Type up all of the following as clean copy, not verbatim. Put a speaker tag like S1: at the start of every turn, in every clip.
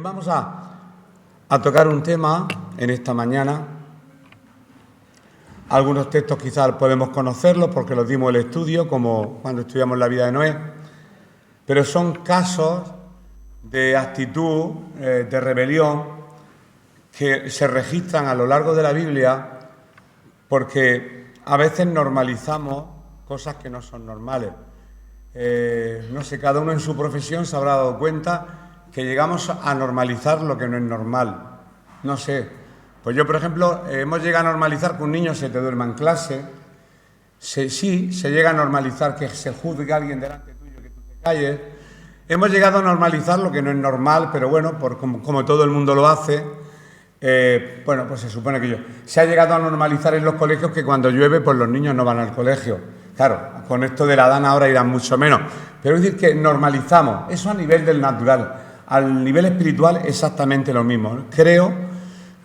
S1: Vamos a tocar un tema en esta mañana. Algunos textos quizás podemos conocerlos porque los dimos el estudio, como cuando estudiamos la vida de Noé, pero son casos de actitud, de rebelión, que se registran a lo largo de la Biblia porque a veces normalizamos cosas que no son normales. No sé, cada uno en su profesión se habrá dado cuenta que llegamos a normalizar lo que no es normal. No sé, pues yo, por ejemplo, hemos llegado a normalizar que un niño se te duerma en clase. Sí, se llega a normalizar que se juzgue a alguien delante tuyo, que tú te calles. Hemos llegado a normalizar lo que no es normal, pero bueno, como todo el mundo lo hace, bueno, pues se supone que se ha llegado a normalizar en los colegios que cuando llueve, pues los niños no van al colegio. Claro, con esto de la Dana ahora irán mucho menos. Pero es decir, que normalizamos, eso a nivel del natural. Al nivel espiritual exactamente lo mismo. Creo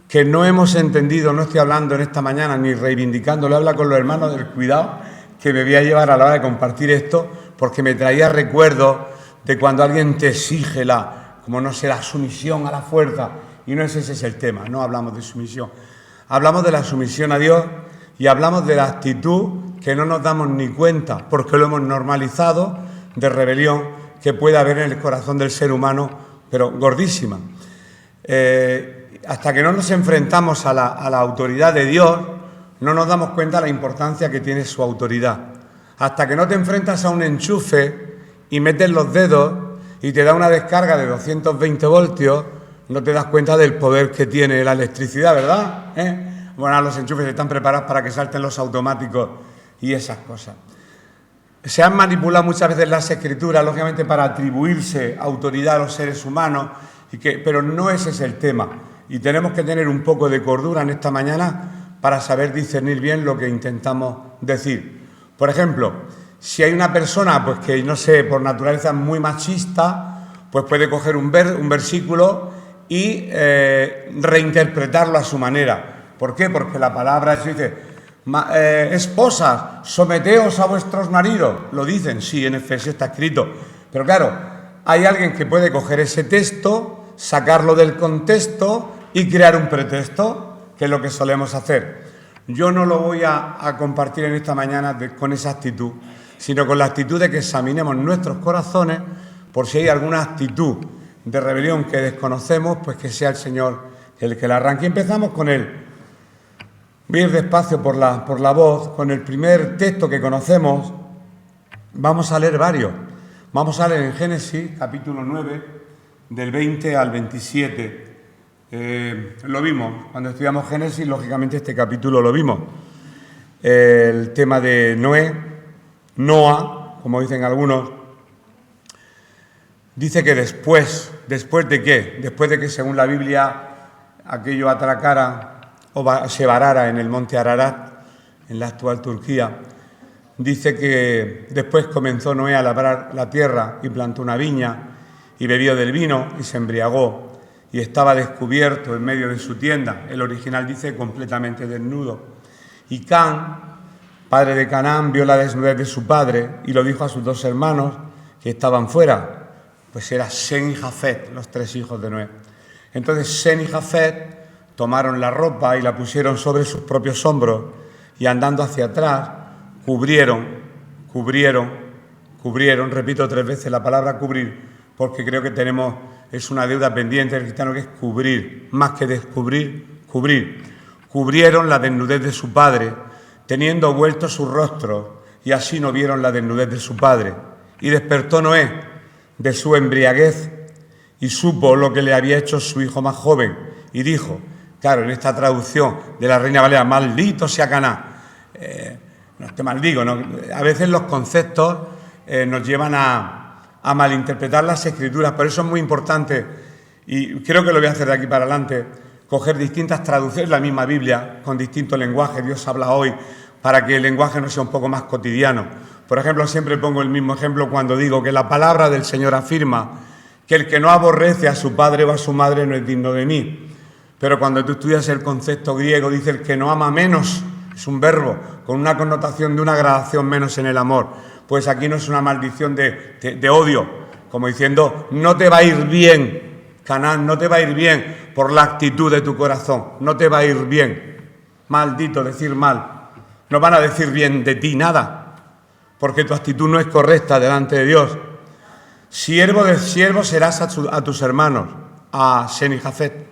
S1: que no hemos entendido, no estoy hablando en esta mañana ni reivindicándolo, habla con los hermanos del cuidado que me voy a llevar a la hora de compartir esto, porque me traía recuerdos de cuando alguien te exige la sumisión a la fuerza, y no ese es el tema, no hablamos de sumisión. Hablamos de la sumisión a Dios y hablamos de la actitud que no nos damos ni cuenta, porque lo hemos normalizado, de rebelión que puede haber en el corazón del ser humano, pero gordísima. Hasta que no nos enfrentamos a la autoridad de Dios, no nos damos cuenta de la importancia que tiene su autoridad. Hasta que no te enfrentas a un enchufe y metes los dedos y te da una descarga de 220 voltios, no te das cuenta del poder que tiene la electricidad, ¿verdad? Bueno, los enchufes están preparados para que salten los automáticos y esas cosas. Se han manipulado muchas veces las escrituras, lógicamente, para atribuirse autoridad a los seres humanos, pero no ese es el tema. Y tenemos que tener un poco de cordura en esta mañana para saber discernir bien lo que intentamos decir. Por ejemplo, si hay una persona pues que, no sé, por naturaleza es muy machista, pues puede coger un versículo y reinterpretarlo a su manera. ¿Por qué? Porque la palabra dice: esposas, someteos a vuestros maridos. Lo dicen, sí, en Efesios está escrito. Pero claro, hay alguien que puede coger ese texto, sacarlo del contexto y crear un pretexto, que es lo que solemos hacer. Yo no lo voy a compartir en esta mañana con esa actitud, sino con la actitud de que examinemos nuestros corazones por si hay alguna actitud de rebelión que desconocemos, pues que sea el Señor el que la arranque. Y empezamos con él. Voy a ir despacio por la voz. Con el primer texto que conocemos, vamos a leer varios. Vamos a leer en Génesis, capítulo 9, del 20 al 27. Lo vimos, cuando estudiamos Génesis, lógicamente este capítulo lo vimos. El tema de Noa, como dicen algunos, dice que ¿después de qué? Después de que, según la Biblia, aquello atracara o se varara en el monte Ararat, en la actual Turquía, dice que después comenzó Noé a labrar la tierra y plantó una viña y bebió del vino y se embriagó y estaba descubierto en medio de su tienda. El original dice completamente desnudo. Y Cam, padre de Canaán, vio la desnudez de su padre y lo dijo a sus dos hermanos que estaban fuera. Pues era Sem y Jafet, los tres hijos de Noé. Entonces Sem y Jafet tomaron la ropa y la pusieron sobre sus propios hombros y andando hacia atrás cubrieron, repito 3 veces la palabra cubrir, porque creo que es una deuda pendiente del cristiano, que es cubrir, más que descubrir, cubrir. Cubrieron la desnudez de su padre, teniendo vueltos sus rostros, y así no vieron la desnudez de su padre. Y despertó Noé de su embriaguez y supo lo que le había hecho su hijo más joven, y dijo, claro, en esta traducción de la Reina Valera, maldito sea Canaán. No te maldigo, ¿no? A veces los conceptos nos llevan a malinterpretar las escrituras, por eso es muy importante, y creo que lo voy a hacer de aquí para adelante, coger distintas traducciones, la misma Biblia, con distinto lenguaje. Dios habla hoy para que el lenguaje no sea un poco más cotidiano. Por ejemplo, siempre pongo el mismo ejemplo cuando digo que la palabra del Señor afirma que el que no aborrece a su padre o a su madre no es digno de mí. Pero cuando tú estudias el concepto griego, dice el que no ama menos, es un verbo con una connotación de una gradación menos en el amor. Pues aquí no es una maldición de odio, como diciendo, no te va a ir bien, Canaán, no te va a ir bien por la actitud de tu corazón, no te va a ir bien. Maldito decir mal, no van a decir bien de ti nada, porque tu actitud no es correcta delante de Dios. Siervo de siervos serás a tus hermanos, a Sem y Jafet.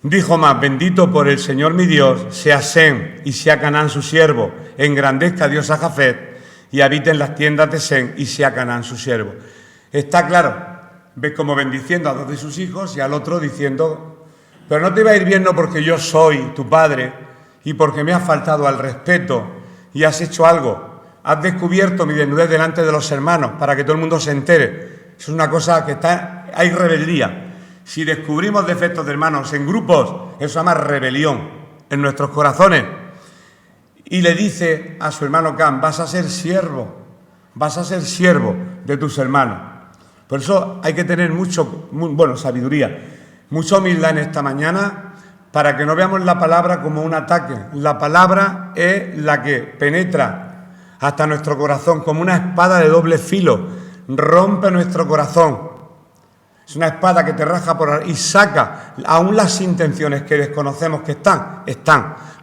S1: Dijo más, bendito por el Señor mi Dios, sea Sem y sea Canaán su siervo, engrandezca Dios a Jafet y habite en las tiendas de Sem y sea Canaán su siervo. Está claro, ves como bendiciendo a dos de sus hijos y al otro diciendo, pero no te va a ir bien no porque yo soy tu padre y porque me has faltado al respeto y has hecho algo, has descubierto mi desnudez delante de los hermanos para que todo el mundo se entere. Es una cosa que hay rebeldía. Si descubrimos defectos de hermanos en grupos, eso se llama rebelión en nuestros corazones. Y le dice a su hermano Cam, vas a ser siervo de tus hermanos. Por eso hay que tener sabiduría, mucha humildad en esta mañana para que no veamos la palabra como un ataque. La palabra es la que penetra hasta nuestro corazón como una espada de doble filo, rompe nuestro corazón. Es una espada que te raja y saca aún las intenciones que desconocemos que están.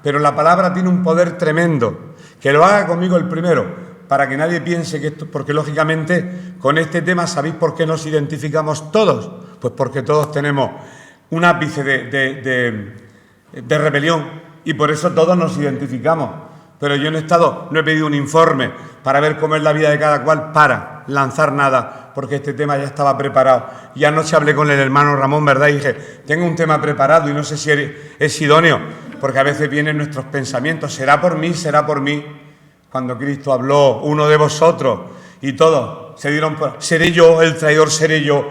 S1: Pero la palabra tiene un poder tremendo. Que lo haga conmigo el primero, para que nadie piense que esto, porque lógicamente con este tema, ¿sabéis por qué nos identificamos todos? Pues porque todos tenemos un ápice de rebelión y por eso todos nos identificamos. Pero yo no he pedido un informe para ver cómo es la vida de cada cual para lanzar nada, porque este tema ya estaba preparado. Y anoche hablé con el hermano Ramón, ¿verdad? Y dije, tengo un tema preparado y no sé si es idóneo, porque a veces vienen nuestros pensamientos, será por mí. Cuando Cristo habló, uno de vosotros, y todos se dieron por, seré yo, el traidor seré yo,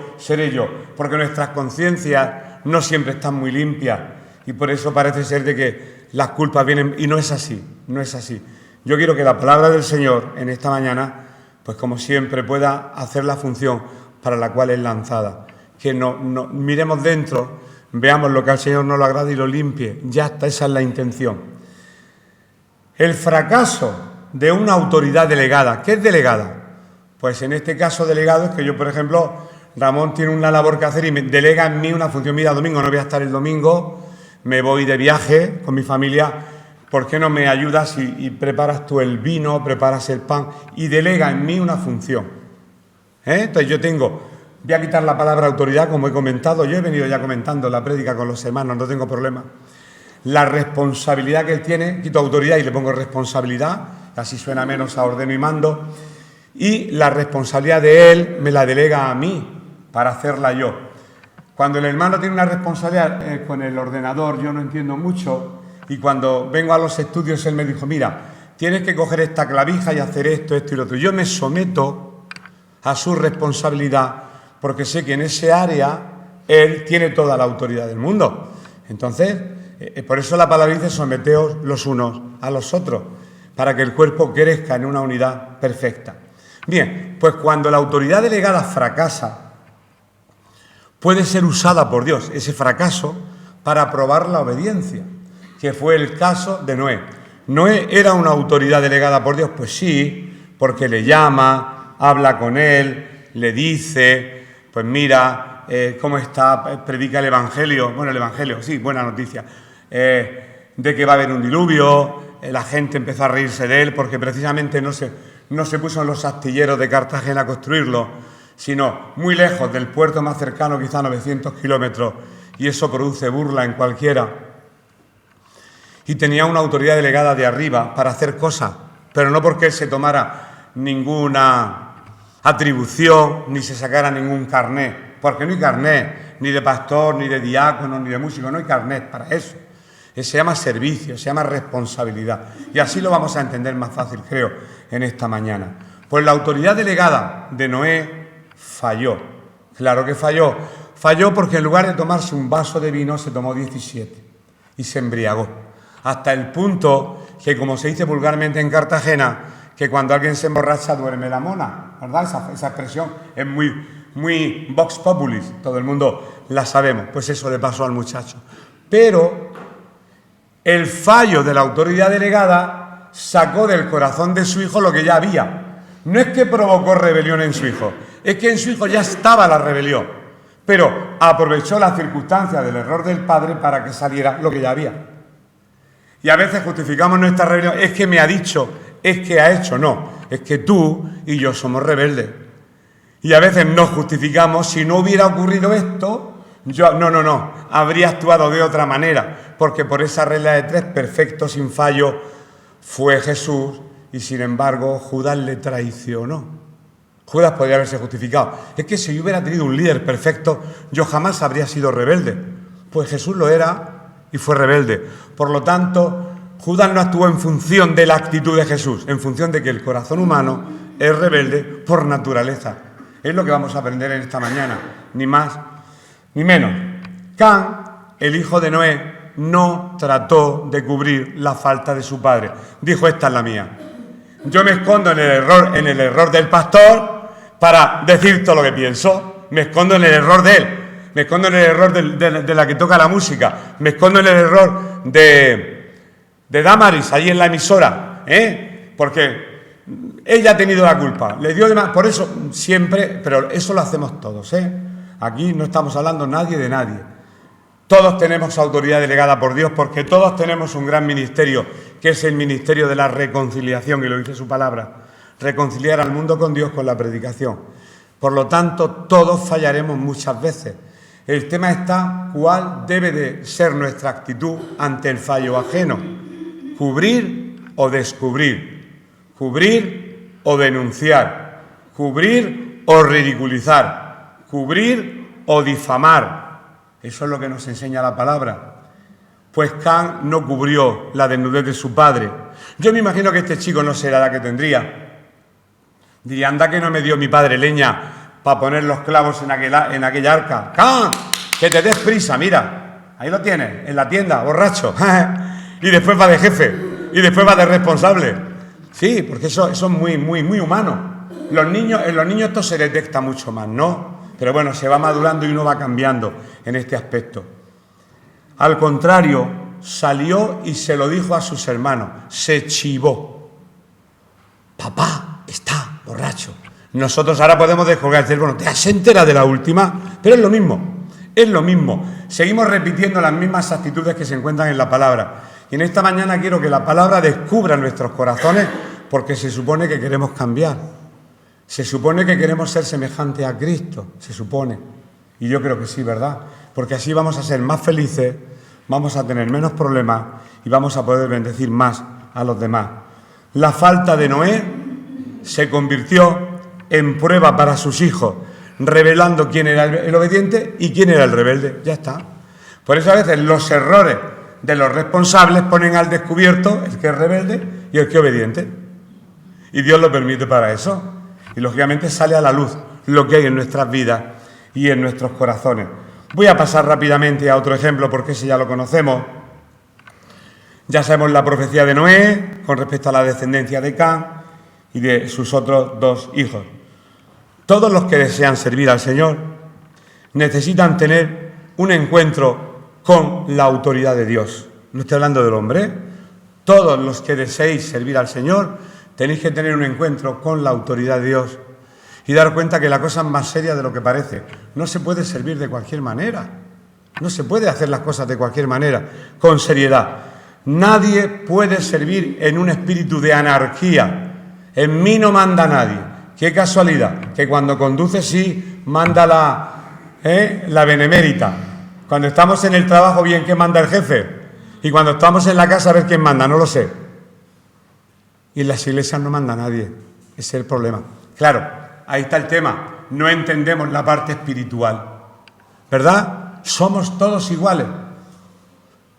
S1: porque nuestras conciencias no siempre están muy limpias. Y por eso parece ser de que las culpas vienen, y no es así. Yo quiero que la palabra del Señor en esta mañana, pues como siempre, pueda hacer la función para la cual es lanzada. Que no miremos dentro, veamos lo que al Señor no lo agrada y lo limpie. Ya está, esa es la intención. El fracaso de una autoridad delegada. ¿Qué es delegada? Pues en este caso delegado es que yo, por ejemplo, Ramón tiene una labor que hacer y me delega en mí una función. Mira, domingo no voy a estar el domingo, me voy de viaje con mi familia, ¿por qué no me ayudas y preparas tú el vino, preparas el pan? Y delega en mí una función. Entonces voy a quitar la palabra autoridad, como he comentado, yo he venido ya comentando la prédica con los hermanos, no tengo problema. La responsabilidad que él tiene, quito autoridad y le pongo responsabilidad, así suena menos a ordeno y mando, y la responsabilidad de él me la delega a mí para hacerla yo. Cuando el hermano tiene una responsabilidad con el ordenador, yo no entiendo mucho, y cuando vengo a los estudios él me dijo, mira, tienes que coger esta clavija y hacer esto y lo otro. Yo me someto a su responsabilidad porque sé que en ese área él tiene toda la autoridad del mundo. Entonces, por eso la palabra dice, someteos los unos a los otros, para que el cuerpo crezca en una unidad perfecta. Bien, pues cuando la autoridad delegada fracasa, puede ser usada por Dios, ese fracaso, para probar la obediencia, que fue el caso de Noé. ¿Noé era una autoridad delegada por Dios? Pues sí, porque le llama, habla con él, le dice, pues mira, cómo está, predica el Evangelio, sí, buena noticia, de que va a haber un diluvio. La gente empezó a reírse de él porque precisamente no se puso en los astilleros de Cartagena a construirlo, sino muy lejos del puerto más cercano, quizá 900 kilómetros, y eso produce burla en cualquiera. Y tenía una autoridad delegada de arriba para hacer cosas, pero no porque él se tomara ninguna atribución ni se sacara ningún carné, porque no hay carné ni de pastor, ni de diácono, ni de músico, no hay carnet para eso. Se llama servicio, se llama responsabilidad. Y así lo vamos a entender más fácil, creo, en esta mañana. Pues la autoridad delegada de Noé falló. Claro que falló. Falló porque en lugar de tomarse un vaso de vino, se tomó 17 y se embriagó. Hasta el punto que, como se dice vulgarmente en Cartagena, que cuando alguien se emborracha duerme la mona, ¿verdad? Esa expresión es muy vox populis, todo el mundo la sabemos. Pues eso le pasó al muchacho. Pero el fallo de la autoridad delegada sacó del corazón de su hijo lo que ya había. No es que provocó rebelión en su hijo, es que en su hijo ya estaba la rebelión. pero aprovechó la circunstancia del error del padre para que saliera lo que ya había. Y a veces justificamos nuestra rebelión, es que me ha dicho, es que ha hecho, no, es que tú y yo somos rebeldes. Y a veces nos justificamos, si no hubiera ocurrido esto, yo, no, habría actuado de otra manera, porque por esa regla de 3, perfecto, sin fallo, fue Jesús, y sin embargo Judas le traicionó. Judas podría haberse justificado. Es que si yo hubiera tenido un líder perfecto, yo jamás habría sido rebelde. Pues Jesús lo era y fue rebelde. Por lo tanto, Judas no actuó en función de la actitud de Jesús, en función de que el corazón humano es rebelde por naturaleza. Es lo que vamos a aprender en esta mañana, ni más ni menos. Can, el hijo de Noé, no trató de cubrir la falta de su padre. Dijo, esta es la mía. Yo me escondo en el error del pastor para decir todo lo que pienso. Me escondo en el error de él. Me escondo en el error de la que toca la música. Me escondo en el error de Damaris, ahí en la emisora. Porque ella ha tenido la culpa. Le dio de más. Por eso siempre, pero eso lo hacemos todos. Aquí no estamos hablando nadie de nadie. Todos tenemos autoridad delegada por Dios porque todos tenemos un gran ministerio, que es el ministerio de la reconciliación, y lo dice su palabra. Reconciliar al mundo con Dios con la predicación. Por lo tanto, todos fallaremos muchas veces. El tema está cuál debe de ser nuestra actitud ante el fallo ajeno. Cubrir o descubrir. Cubrir o denunciar. Cubrir o ridiculizar. Cubrir o difamar. Eso es lo que nos enseña la palabra. Pues Can no cubrió la desnudez de su padre. Yo me imagino que este chico no será la que tendría. Diría, anda que no me dio mi padre leña para poner los clavos en aquella arca. ¡Can! Que te des prisa, mira. Ahí lo tienes, en la tienda, borracho. Y después va de jefe. Y después va de responsable. Sí, porque eso es muy humano. En los niños esto se detecta mucho más, ¿no? Pero bueno, se va madurando y uno va cambiando en este aspecto. Al contrario, salió y se lo dijo a sus hermanos. Se chivó. Papá está borracho. Nosotros ahora podemos descolgar y decir, bueno, te has enterado de la última, pero es lo mismo. Es lo mismo. Seguimos repitiendo las mismas actitudes que se encuentran en la palabra. Y en esta mañana quiero que la palabra descubra nuestros corazones porque se supone que queremos cambiar. Se supone que queremos ser semejantes a Cristo, se supone. Y yo creo que sí, ¿verdad? Porque así vamos a ser más felices, vamos a tener menos problemas y vamos a poder bendecir más a los demás. La falta de Noé se convirtió en prueba para sus hijos, revelando quién era el obediente y quién era el rebelde. Ya está. Por eso a veces los errores de los responsables ponen al descubierto el que es rebelde y el que es obediente. Y Dios lo permite para eso. Y lógicamente sale a la luz lo que hay en nuestras vidas y en nuestros corazones. Voy a pasar rápidamente a otro ejemplo porque ese ya lo conocemos. Ya sabemos la profecía de Noé con respecto a la descendencia de Can y de sus otros 2 hijos. Todos los que desean servir al Señor necesitan tener un encuentro con la autoridad de Dios. No estoy hablando del hombre. Todos los que deseéis servir al Señor tenéis que tener un encuentro con la autoridad de Dios y dar cuenta que la cosa es más seria de lo que parece. No se puede servir de cualquier manera. No se puede hacer las cosas de cualquier manera, con seriedad. Nadie puede servir en un espíritu de anarquía. En mí no manda nadie. Qué casualidad, que cuando conduce sí manda la benemérita. Cuando estamos en el trabajo, bien, ¿qué manda el jefe? Y cuando estamos en la casa, a ver quién manda, no lo sé. Y en las iglesias no manda nadie. Ese es el problema. Claro, ahí está el tema. No entendemos la parte espiritual. ¿Verdad? ¿Somos todos iguales?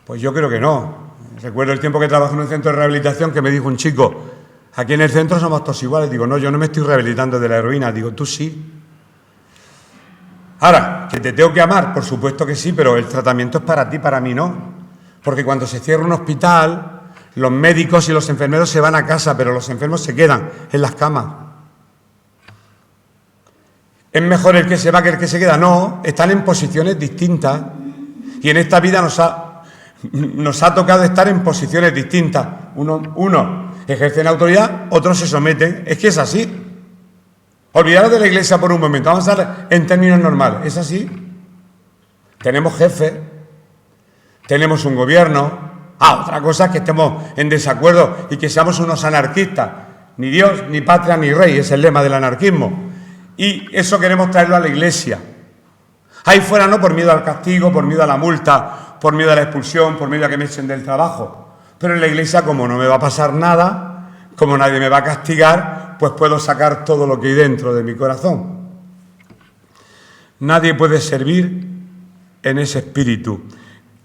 S1: Pues yo creo que no. Recuerdo el tiempo que trabajé en un centro de rehabilitación que me dijo un chico, aquí en el centro somos todos iguales. Digo, no, yo no me estoy rehabilitando de la heroína. Digo, tú sí. Ahora, ¿que te tengo que amar? Por supuesto que sí, pero el tratamiento es para ti, para mí no. Porque cuando se cierra un hospital, los médicos y los enfermeros se van a casa, pero los enfermos se quedan en las camas. ¿Es mejor el que se va que el que se queda? No, están en posiciones distintas. Y en esta vida nos ha tocado estar en posiciones distintas. Unos ejercen autoridad, otros se someten. Es que es así. Olvidaros de la iglesia por un momento. Vamos a hablar en términos normales. ¿Es así? Tenemos jefe, tenemos un gobierno. Otra cosa es que estemos en desacuerdo y que seamos unos anarquistas. Ni Dios, ni patria, ni rey, es el lema del anarquismo. Y eso queremos traerlo a la Iglesia. Ahí fuera no por miedo al castigo, por miedo a la multa, por miedo a la expulsión, por miedo a que me echen del trabajo. Pero en la Iglesia, como no me va a pasar nada, como nadie me va a castigar, pues puedo sacar todo lo que hay dentro de mi corazón. Nadie puede servir en ese espíritu.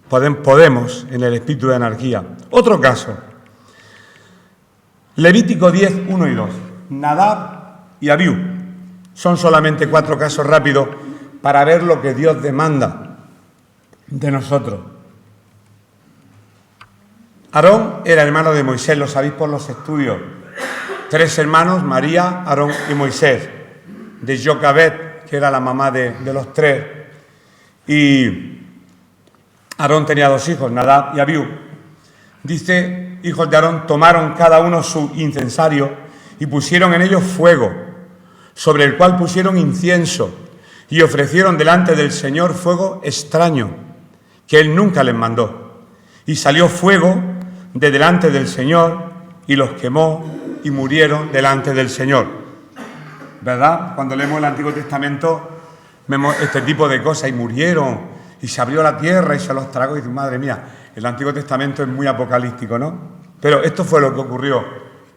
S1: Podemos en el espíritu de anarquía. Otro caso. Levítico 10, 1 y 2. Nadab y Abiú. Son solamente 4 casos rápidos para ver lo que Dios demanda de nosotros. Aarón era hermano de Moisés, lo sabéis por los estudios. 3 hermanos, María, Aarón y Moisés. De Jocabet, que era la mamá de los 3. Y Aarón tenía 2 hijos, Nadab y Abiú. Dice, hijos de Aarón tomaron cada uno su incensario y pusieron en ellos fuego, sobre el cual pusieron incienso, y ofrecieron delante del Señor fuego extraño, que Él nunca les mandó. Y salió fuego de delante del Señor, y los quemó, y murieron delante del Señor. ¿Verdad? Cuando leemos el Antiguo Testamento, vemos este tipo de cosas, y murieron, y se abrió la tierra, y se los tragó, y dice, madre mía, el Antiguo Testamento es muy apocalíptico, ¿no? Pero esto fue lo que ocurrió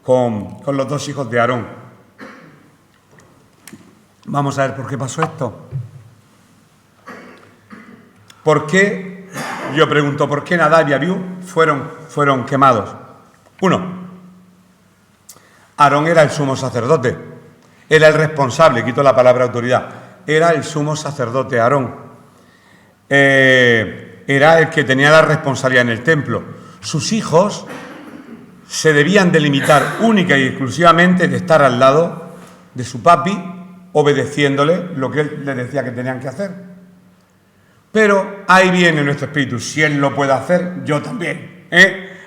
S1: con los 2 hijos de Aarón. Vamos a ver por qué pasó esto. ¿Por qué? Yo pregunto, ¿por qué Nadab y Abiú fueron quemados? 1. Aarón era el sumo sacerdote. Era el responsable, quito la palabra autoridad. Era el sumo sacerdote Aarón. Era el que tenía la responsabilidad en el templo. Sus hijos se debían delimitar única y exclusivamente de estar al lado de su papi, obedeciéndole lo que él les decía que tenían que hacer. Pero ahí viene nuestro espíritu. Si él lo puede hacer, yo también.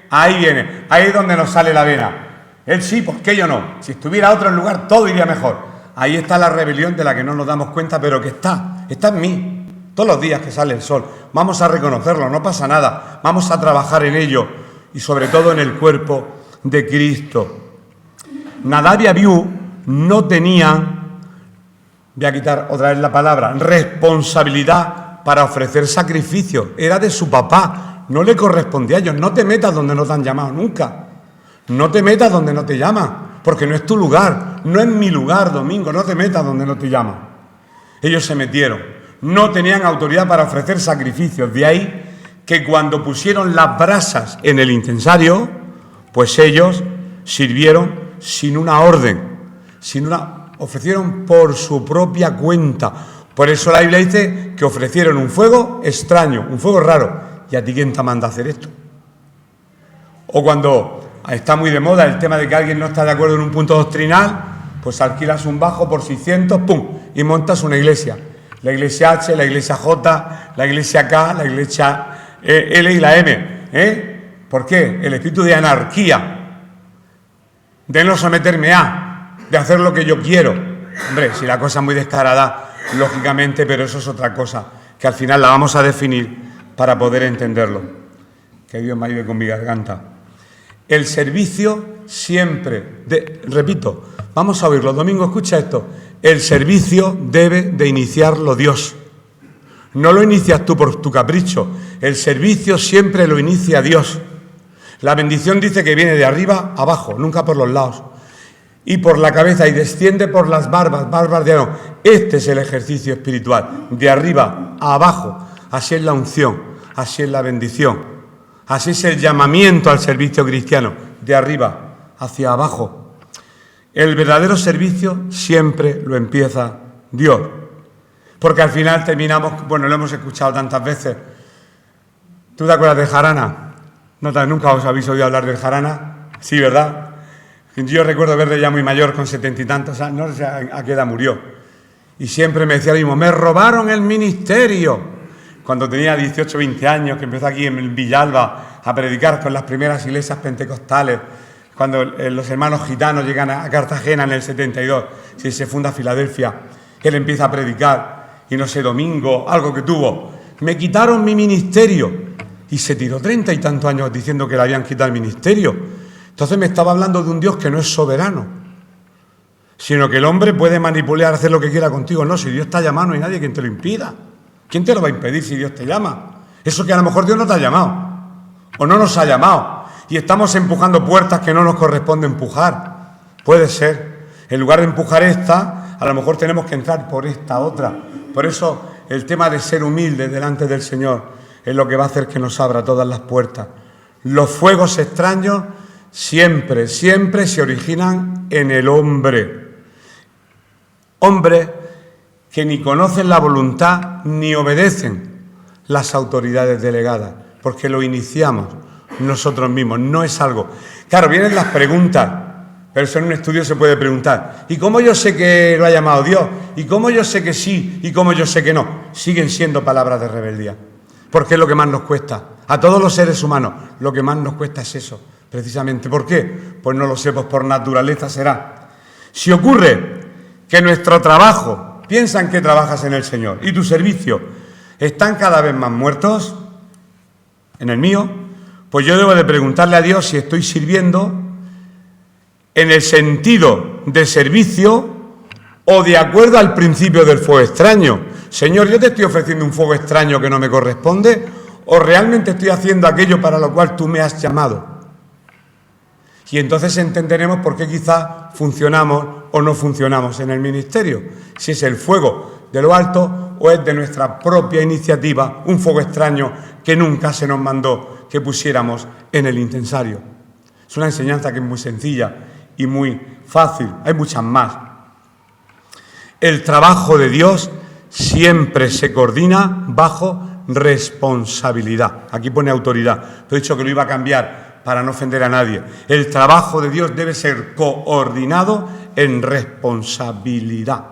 S1: Ahí viene. Ahí es donde nos sale la vena. Él sí, ¿por qué yo no? Si estuviera otro lugar, todo iría mejor. Ahí está la rebelión de la que no nos damos cuenta, pero que está en mí. Todos los días que sale el sol. Vamos a reconocerlo, no pasa nada. Vamos a trabajar en ello y sobre todo en el cuerpo de Cristo. Nadab y Abiú no tenían, voy a quitar otra vez la palabra, responsabilidad para ofrecer sacrificio. Era de su papá, no le correspondía a ellos. No te metas donde no te han llamado nunca. No te metas donde no te llaman, porque no es tu lugar, no es mi lugar, Domingo, no te metas donde no te llaman. Ellos se metieron, no tenían autoridad para ofrecer sacrificios, de ahí que cuando pusieron las brasas en el incensario, pues ellos sirvieron sin una orden, ofrecieron por su propia cuenta. Por eso la Biblia dice que ofrecieron un fuego extraño, un fuego raro. ¿Y a ti quién te manda a hacer esto? O cuando está muy de moda el tema de que alguien no está de acuerdo en un punto doctrinal, pues alquilas un bajo por 600, ¡pum!, y montas una iglesia. La iglesia H, la iglesia J, la iglesia K, la iglesia L y la M. ¿Por qué? El espíritu de anarquía, de no someterme a, de hacer lo que yo quiero. Hombre, si la cosa es muy descarada, lógicamente, pero eso es otra cosa, que al final la vamos a definir para poder entenderlo. Que Dios me ayude con mi garganta. El servicio siempre, repito, vamos a oírlo, Domingo, escucha esto. El servicio debe de iniciarlo Dios. No lo inicias tú por tu capricho. El servicio siempre lo inicia Dios. La bendición dice que viene de arriba a abajo, nunca por los lados. Y por la cabeza y desciende por las barbas de Aarón. Este es el ejercicio espiritual, de arriba a abajo. Así es la unción, así es la bendición. Así es el llamamiento al servicio cristiano, de arriba hacia abajo. El verdadero servicio siempre lo empieza Dios. Porque al final terminamos, bueno, lo hemos escuchado tantas veces. ¿Tú te acuerdas de jarana? ¿Nunca os habéis oído hablar del jarana? Sí, ¿verdad? Yo recuerdo verle ya muy mayor, con 70 y tantos años, no sé a qué edad murió. Y siempre me decía lo mismo, me robaron el ministerio. Cuando tenía 18 o 20 años, que empezó aquí en Villalba a predicar con las primeras iglesias pentecostales, cuando los hermanos gitanos llegan a Cartagena en el 72, si se funda Filadelfia, él empieza a predicar, y no sé, domingo, algo que tuvo, me quitaron mi ministerio. Y se tiró 30 y tantos años diciendo que le habían quitado el ministerio. Entonces me estaba hablando de un Dios que no es soberano, sino que el hombre puede manipular, hacer lo que quiera contigo. No, si Dios te ha llamado, no hay nadie quien te lo impida. ¿Quién te lo va a impedir si Dios te llama? Eso que a lo mejor Dios no te ha llamado, o no nos ha llamado, y estamos empujando puertas que no nos corresponde empujar. Puede ser. En lugar de empujar esta, a lo mejor tenemos que entrar por esta otra. Por eso el tema de ser humilde delante del Señor es lo que va a hacer que nos abra todas las puertas. Los fuegos extraños siempre se originan en el hombre. Hombres que ni conocen la voluntad ni obedecen las autoridades delegadas, porque lo iniciamos nosotros mismos, no es algo. Claro, vienen las preguntas, pero eso en un estudio se puede preguntar. ¿Y cómo yo sé que lo ha llamado Dios? ¿Y cómo yo sé que sí? ¿Y cómo yo sé que no? Siguen siendo palabras de rebeldía, porque es lo que más nos cuesta. A todos los seres humanos, lo que más nos cuesta es eso, precisamente. ¿Por qué? Pues no lo sé, pues por naturaleza será. Si ocurre que nuestro trabajo, piensan que trabajas en el Señor, y tu servicio están cada vez más muertos, en el mío, pues yo debo de preguntarle a Dios si estoy sirviendo en el sentido de servicio o de acuerdo al principio del fuego extraño. Señor, yo te estoy ofreciendo un fuego extraño que no me corresponde, o realmente estoy haciendo aquello para lo cual tú me has llamado. Y entonces entenderemos por qué quizás funcionamos o no funcionamos en el ministerio. Si es el fuego de lo alto o es de nuestra propia iniciativa, un fuego extraño que nunca se nos mandó que pusiéramos en el incensario. Es una enseñanza que es muy sencilla y muy fácil. Hay muchas más. El trabajo de Dios siempre se coordina bajo responsabilidad. Aquí pone autoridad. Te he dicho que lo iba a cambiar para no ofender a nadie. El trabajo de Dios debe ser coordinado en responsabilidad.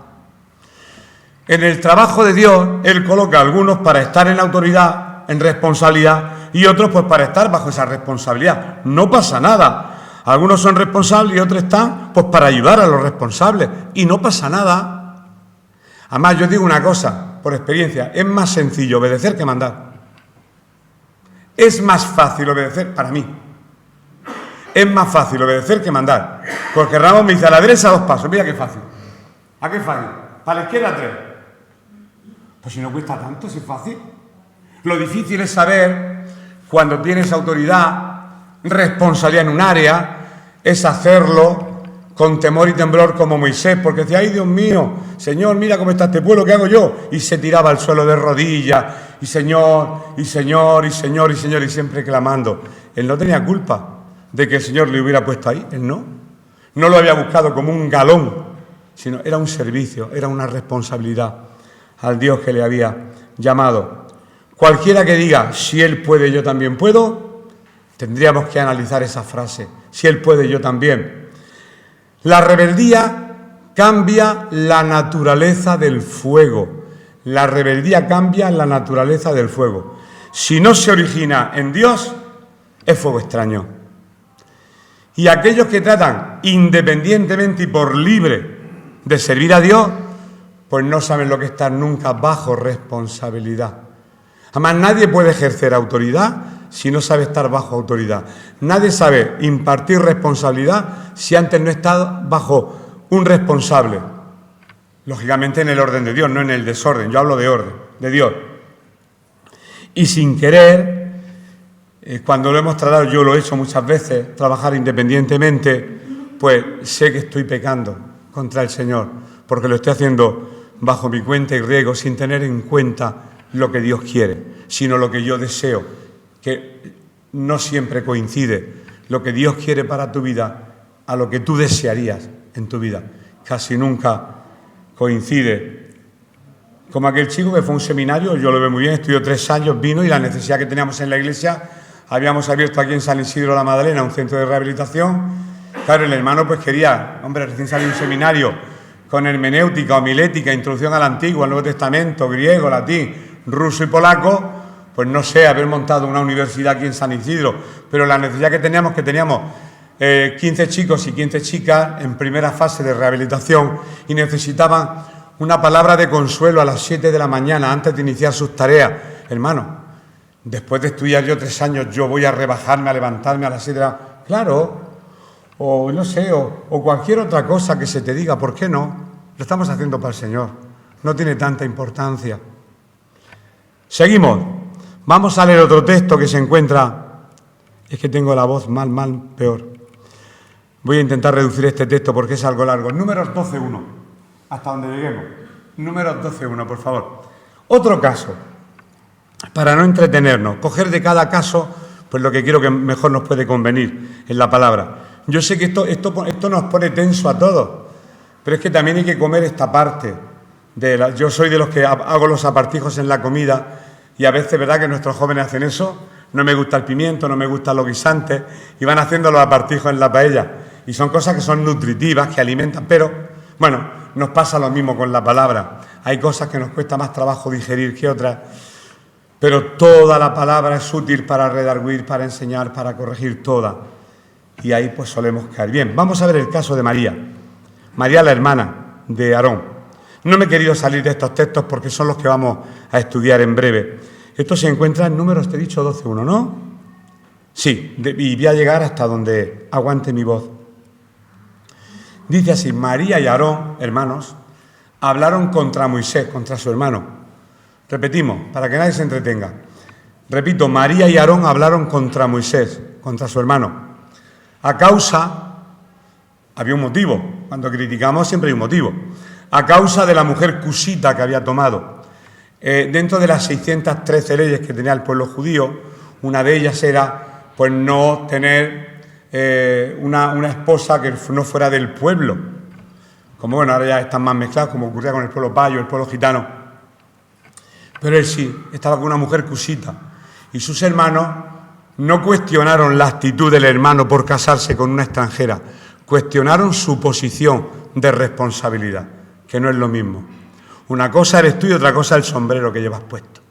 S1: En el trabajo de Dios, Él coloca a algunos para estar en autoridad, en responsabilidad, y otros pues para estar bajo esa responsabilidad. No pasa nada. Algunos son responsables y otros están pues para ayudar a los responsables. Y no pasa nada. Además, yo digo una cosa, por experiencia, es más sencillo obedecer que mandar. Es más fácil obedecer para mí. Es más fácil obedecer que mandar. Porque Ramos me dice a la derecha 2 pasos. Mira qué fácil. ¿A qué fácil? Para la izquierda 3. Pues si no cuesta tanto, si es fácil. Lo difícil es saber, cuando tienes autoridad, responsabilidad en un área, es hacerlo con temor y temblor como Moisés, porque decía, ay Dios mío, Señor, mira cómo está este pueblo, ¿qué hago yo? Y se tiraba al suelo de rodillas, y Señor, y Señor, y Señor, y Señor, y siempre clamando. Él no tenía culpa de que el Señor le hubiera puesto ahí, él no. No lo había buscado como un galón, sino era un servicio, era una responsabilidad al Dios que le había llamado. Cualquiera que diga, si Él puede, yo también puedo, tendríamos que analizar esa frase. Si Él puede, yo también. La rebeldía cambia la naturaleza del fuego. La rebeldía cambia la naturaleza del fuego. Si no se origina en Dios, es fuego extraño. Y aquellos que tratan independientemente y por libre de servir a Dios, pues no saben lo que es estar nunca bajo responsabilidad. Además, nadie puede ejercer autoridad si no sabe estar bajo autoridad. Nadie sabe impartir responsabilidad si antes no está bajo un responsable. Lógicamente en el orden de Dios, no en el desorden. Yo hablo de orden, de Dios. Y sin querer, cuando lo hemos tratado, yo lo he hecho muchas veces, trabajar independientemente, pues sé que estoy pecando contra el Señor, porque lo estoy haciendo bajo mi cuenta y riesgo, sin tener en cuenta lo que Dios quiere, sino lo que yo deseo, que no siempre coincide lo que Dios quiere para tu vida a lo que tú desearías en tu vida. Casi nunca coincide. Como aquel chico que fue a un seminario, yo lo veo muy bien, estudió 3 años, vino y la necesidad que teníamos en la iglesia, habíamos abierto aquí en San Isidro la Madalena un centro de rehabilitación. Claro, el hermano pues quería, hombre, recién salió un seminario con hermenéutica, homilética, introducción al Antiguo, al Nuevo Testamento, griego, latín, ruso y polaco, pues no sé, haber montado una universidad aquí en San Isidro, pero la necesidad que teníamos 15 chicos y 15 chicas en primera fase de rehabilitación y necesitaban una palabra de consuelo a las 7 de la mañana antes de iniciar sus tareas. hermano, después de estudiar yo 3 años, yo voy a rebajarme, a levantarme a las 7 de la... Claro, o no sé, o cualquier otra cosa que se te diga, ¿por qué no? Lo estamos haciendo para el Señor, no tiene tanta importancia. Seguimos, vamos a leer otro texto que se encuentra... Es que tengo la voz mal, peor. Voy a intentar reducir este texto porque es algo largo. Números 12.1, hasta donde lleguemos. Números 12.1, por favor. Otro caso, para no entretenernos, coger de cada caso pues lo que quiero que mejor nos puede convenir en la palabra. Yo sé que esto nos pone tenso a todos, pero es que también hay que comer esta parte. Yo soy de los que hago los apartijos en la comida y a veces, ¿verdad?, que nuestros jóvenes hacen eso. No me gusta el pimiento, no me gustan los guisantes y van haciendo los apartijos en la paella. Y son cosas que son nutritivas, que alimentan, pero, bueno, nos pasa lo mismo con la palabra. Hay cosas que nos cuesta más trabajo digerir que otras, pero toda la palabra es útil para redarguir, para enseñar, para corregir toda. Y ahí pues solemos caer. Bien, vamos a ver el caso de María. María, la hermana de Aarón. No me he querido salir de estos textos porque son los que vamos a estudiar en breve. Esto se encuentra en Números, te he dicho, 12.1, ¿no? Sí, y voy a llegar hasta donde aguante mi voz. Dice así: María y Aarón, hermanos, hablaron contra Moisés, contra su hermano. Repetimos, para que nadie se entretenga. Repito, María y Aarón hablaron contra Moisés, contra su hermano. A causa, había un motivo, cuando criticamos siempre hay un motivo, a causa de la mujer cusita que había tomado. Dentro de las 613 leyes que tenía el pueblo judío, una de ellas era pues no tener una esposa que no fuera del pueblo. Como bueno, ahora ya están más mezclados, como ocurría con el pueblo payo, el pueblo gitano. Pero él sí, estaba con una mujer cusita. Y sus hermanos no cuestionaron la actitud del hermano por casarse con una extranjera, cuestionaron su posición de responsabilidad, que no es lo mismo. Una cosa eres tú y otra cosa el sombrero que llevas puesto.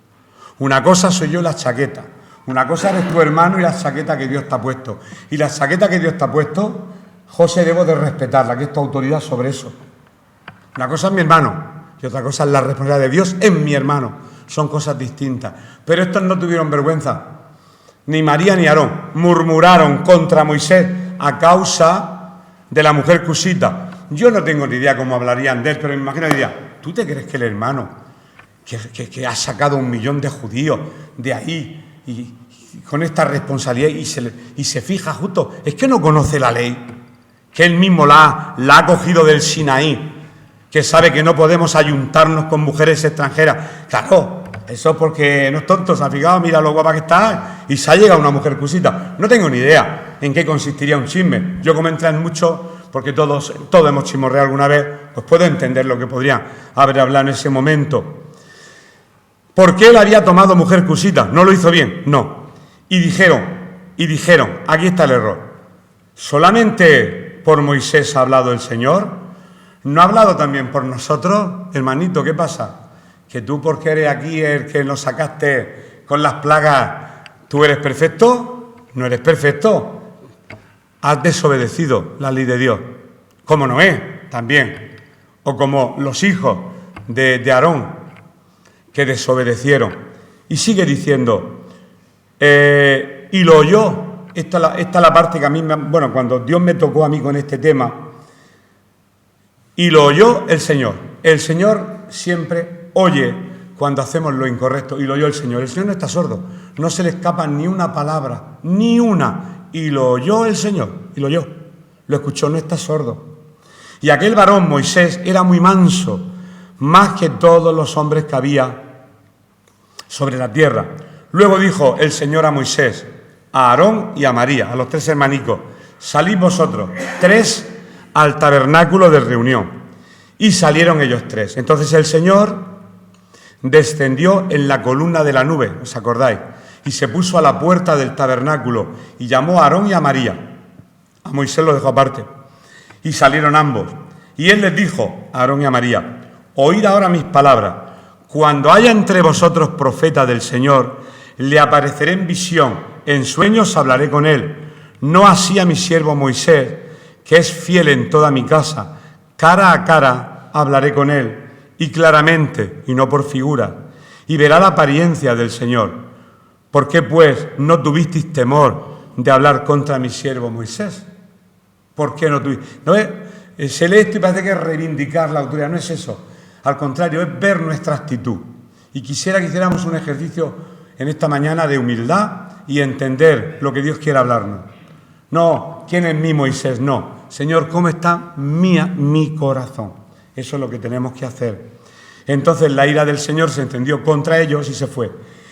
S1: Una cosa soy yo, la chaqueta. Una cosa eres tu hermano y la chaqueta que Dios te ha puesto. Y la chaqueta que Dios te ha puesto, José, debo de respetarla, que es tu autoridad sobre eso. Una cosa es mi hermano y otra cosa es la responsabilidad de Dios en mi hermano. Son cosas distintas. Pero estos no tuvieron vergüenza. Ni María ni Aarón murmuraron contra Moisés a causa de la mujer cusita. Yo no tengo ni idea cómo hablarían de él, pero me imagino que diría: ¿tú te crees que el hermano que ha sacado 1 millón de judíos de ahí y con esta responsabilidad y se fija justo? Es que no conoce la ley, que él mismo la ha cogido del Sinaí, que sabe que no podemos ayuntarnos con mujeres extranjeras. Claro, eso porque no es tonto, se ha fijado, mira lo guapa que está y se ha llegado una mujer cusita. No tengo ni idea en qué consistiría un chisme. Yo, como entran mucho, porque todos hemos chismorreado alguna vez, pues puedo entender lo que podrían haber hablado en ese momento. ¿Por qué él había tomado mujer cusita? ¿No lo hizo bien? No. Y dijeron, aquí está el error. ¿Solamente por Moisés ha hablado el Señor? ¿No ha hablado también por nosotros? Hermanito, ¿qué pasa? ¿Que tú, porque eres aquí el que nos sacaste con las plagas, tú eres perfecto? No eres perfecto. Has desobedecido la ley de Dios, como Noé también, o como los hijos de Aarón, que desobedecieron. Y sigue diciendo, y lo oyó. Esta es la parte que a mí, cuando Dios me tocó a mí con este tema, y lo oyó el Señor. El Señor siempre oye cuando hacemos lo incorrecto, y lo oyó el Señor. El Señor no está sordo, no se le escapa ni una palabra, ni una. Y lo oyó el Señor, y lo oyó, lo escuchó, no está sordo. Y aquel varón, Moisés, era muy manso, más que todos los hombres que había sobre la tierra. Luego dijo el Señor a Moisés, a Aarón y a María, a los 3 hermanicos: salid vosotros 3 al tabernáculo de reunión. Y salieron ellos 3. Entonces el Señor descendió en la columna de la nube, ¿os acordáis? Y se puso a la puerta del tabernáculo y llamó a Aarón y a María. A Moisés lo dejó aparte. Y salieron ambos. Y él les dijo a Aarón y a María: oíd ahora mis palabras. Cuando haya entre vosotros profeta del Señor, le apareceré en visión, en sueños hablaré con él. No así a mi siervo Moisés, que es fiel en toda mi casa. Cara a cara hablaré con él, y claramente, y no por figura. y verá la apariencia del Señor. ¿Por qué, pues, no tuvisteis temor de hablar contra mi siervo Moisés? ¿Por qué no tuvisteis? ¿No es? Se lee esto y parece que es reivindicar la autoridad. No es eso. Al contrario, es ver nuestra actitud. Y quisiera que hiciéramos un ejercicio en esta mañana de humildad y entender lo que Dios quiere hablarnos. No, ¿quién es mi Moisés? No. Señor, ¿cómo está mi corazón? Eso es lo que tenemos que hacer. Entonces la ira del Señor se encendió contra ellos y se fue.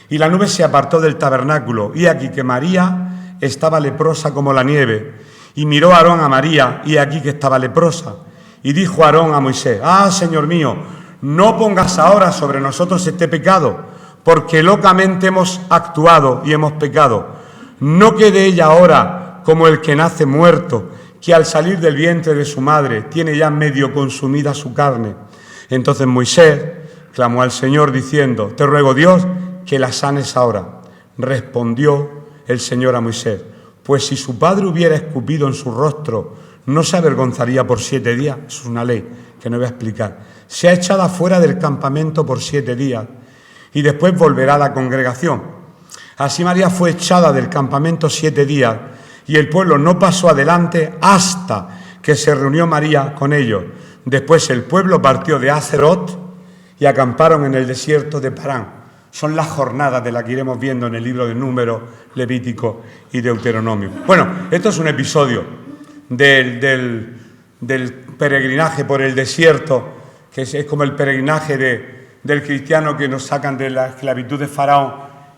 S1: Y la nube se apartó del tabernáculo. Y aquí que María estaba leprosa como la nieve. Y miró a Aarón a María, y aquí que estaba leprosa. Y dijo Aarón a Moisés: ah, Señor mío, no pongas ahora sobre nosotros este pecado, porque locamente hemos actuado y hemos pecado. No quede ella ahora como el que nace muerto, que al salir del vientre de su madre tiene ya medio consumida su carne. Entonces Moisés clamó al Señor diciendo: te ruego, Dios, que la sanes ahora. Respondió el Señor a Moisés: pues si su padre hubiera escupido en su rostro, ¿no se avergonzaría por 7 días? Eso es una ley que no voy a explicar. Se ha echado fuera del campamento por 7 días y después volverá a la congregación. Así María fue echada del campamento 7 días y el pueblo no pasó adelante hasta que se reunió María con ellos. Después el pueblo partió de Hazerot y acamparon en el desierto de Parán. Son las jornadas de las que iremos viendo en el libro de Números, Levítico y Deuteronomio. Bueno, esto es un episodio del peregrinaje por el desierto, que es como el peregrinaje del cristiano que nos sacan de la esclavitud de Faraón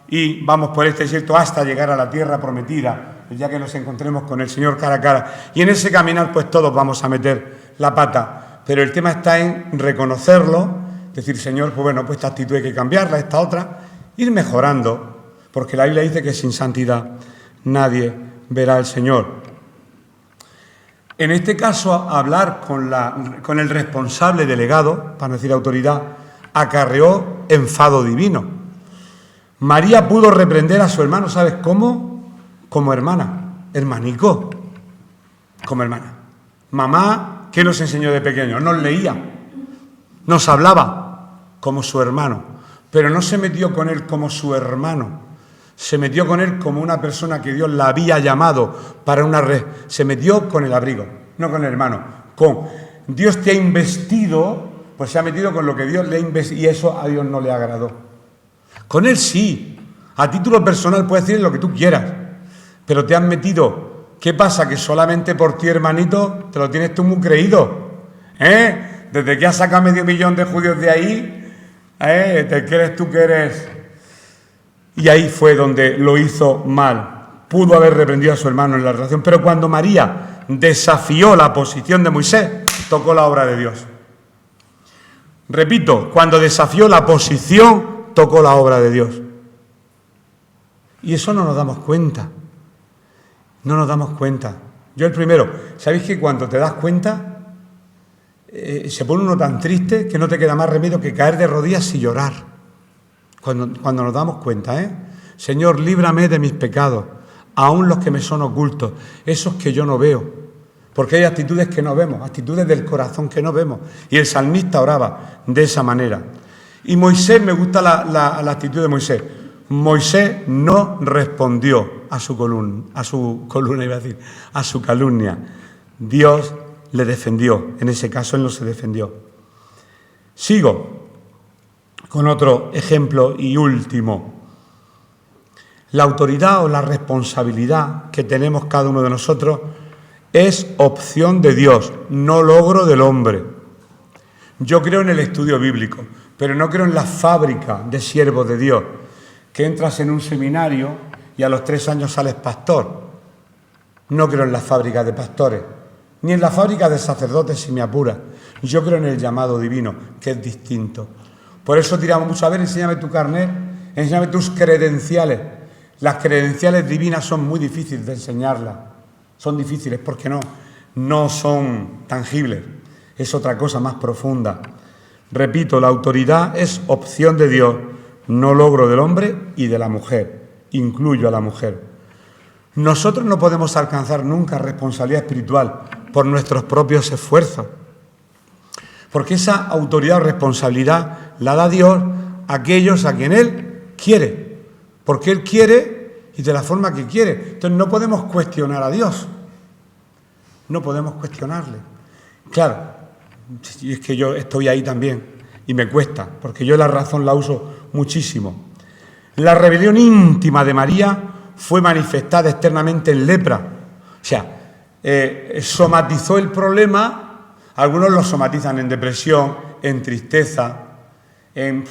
S1: y vamos por este desierto hasta llegar a la tierra prometida, ya que nos encontremos con el Señor cara a cara. Y en ese caminar pues todos vamos a meter la pata, pero el tema está en reconocerlo. Decir, Señor, pues bueno, pues esta actitud hay que cambiarla, esta otra, ir mejorando, porque la Biblia dice que sin santidad nadie verá al Señor. En este caso, hablar con el responsable delegado, para no decir autoridad, acarreó enfado divino. María pudo reprender a su hermano, ¿sabes cómo? Como hermana, hermanico, como hermana. Mamá, ¿qué nos enseñó de pequeños? Nos leía, nos hablaba como su hermano, pero no se metió con él como su hermano, se metió con él como una persona que Dios la había llamado para una red, se metió con el abrigo, no con el hermano, con Dios te ha investido, pues se ha metido con lo que Dios le ha investido y eso a Dios no le agradó. Con él sí, a título personal puedes decir lo que tú quieras, pero te han metido. ¿Qué pasa? Que solamente por ti, hermanito, te lo tienes tú muy creído, ¿eh? Desde que has sacado 500.000 de judíos de ahí, ¿te crees tú que eres? Y ahí fue donde lo hizo mal. Pudo haber reprendido a su hermano en la relación, pero cuando María desafió la posición de Moisés, tocó la obra de Dios. Repito, cuando desafió la posición, tocó la obra de Dios. Y eso no nos damos cuenta. No nos damos cuenta. Yo el primero, ¿sabéis que cuando te das cuenta se pone uno tan triste que no te queda más remedio que caer de rodillas y llorar? Cuando nos damos cuenta, Señor, líbrame de mis pecados, aun los que me son ocultos, esos que yo no veo, porque hay actitudes que no vemos, actitudes del corazón que no vemos. Y el salmista oraba de esa manera. Y Moisés, me gusta la actitud de Moisés. Moisés no respondió a su calumnia. Dios le defendió. En ese caso él no se defendió. Sigo con otro ejemplo y último. La autoridad o la responsabilidad que tenemos cada uno de nosotros es opción de Dios, no logro del hombre. Yo creo en el estudio bíblico, pero no creo en la fábrica de siervos de Dios, que entras en un seminario y a los 3 años sales pastor. No creo en la fábrica de pastores, ni en la fábrica de sacerdotes, si me apura. Yo creo en el llamado divino, que es distinto. Por eso tiramos mucho, a ver, enséñame tu carnet, enséñame tus credenciales. Las credenciales divinas son muy difíciles de enseñarlas. Son difíciles porque no son tangibles. Es otra cosa más profunda. Repito, la autoridad es opción de Dios, no logro del hombre y de la mujer. Incluyo a la mujer. Nosotros no podemos alcanzar nunca responsabilidad espiritual por nuestros propios esfuerzos, porque esa autoridad o responsabilidad la da Dios a aquellos a quien Él quiere, porque Él quiere y de la forma que quiere. Entonces no podemos cuestionar a Dios, no podemos cuestionarle. Claro, y es que yo estoy ahí también y me cuesta, porque yo la razón la uso muchísimo. La rebelión íntima de María fue manifestada externamente en lepra, o sea, somatizó el problema. Algunos lo somatizan en depresión, en tristeza, en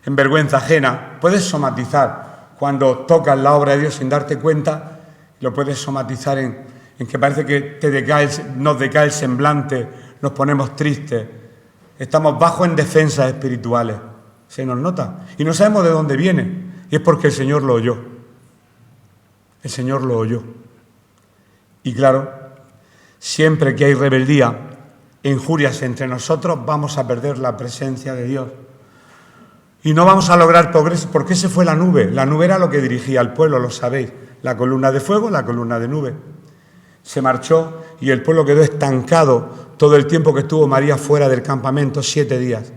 S1: vergüenza ajena. Puedes somatizar cuando tocas la obra de Dios sin darte cuenta, lo puedes somatizar en que parece que nos decae el semblante, nos ponemos tristes, estamos bajos en defensas espirituales, se nos nota y no sabemos de dónde viene, y es porque el Señor lo oyó. El Señor lo oyó. Y claro, siempre que hay rebeldía e injurias entre nosotros, vamos a perder la presencia de Dios. Y no vamos a lograr progreso, porque ese fue la nube. La nube era lo que dirigía al pueblo, lo sabéis. La columna de fuego, la columna de nube. Se marchó y el pueblo quedó estancado todo el tiempo que estuvo María fuera del campamento, 7 días.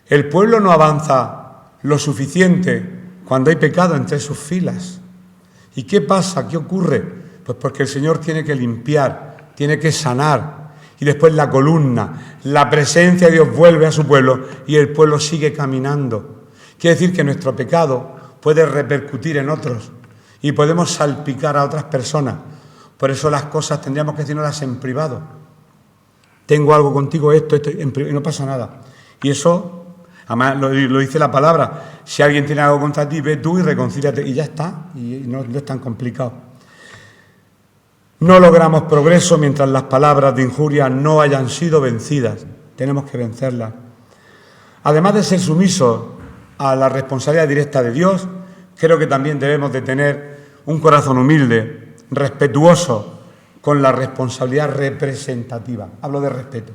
S1: El pueblo no avanza lo suficiente cuando hay pecado entre sus filas. ¿Y qué pasa? ¿Qué ocurre? Pues porque el Señor tiene que limpiar, tiene que sanar. Y después la columna, la presencia de Dios vuelve a su pueblo y el pueblo sigue caminando. Quiere decir que nuestro pecado puede repercutir en otros y podemos salpicar a otras personas. Por eso las cosas tendríamos que decirlas en privado. Tengo algo contigo, esto, y no pasa nada. Y eso, además lo dice la palabra, si alguien tiene algo contra ti, ve tú y reconcíliate y ya está, y no es tan complicado. No logramos progreso mientras las palabras de injuria no hayan sido vencidas. Tenemos que vencerlas. Además de ser sumisos a la responsabilidad directa de Dios, creo que también debemos de tener un corazón humilde, respetuoso con la responsabilidad representativa. Hablo de respeto,